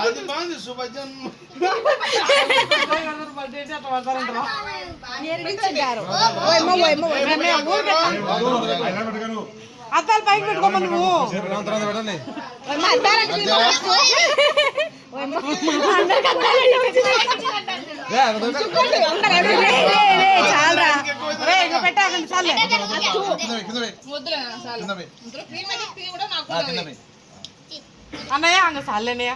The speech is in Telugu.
అది బాగుంది శుభజన్మ అద్దాలు పైకి పెట్టుకోమా నువ్వు పెట్టాలి చాలే అన్నయ్య అంగ చాలే అన్నయ్య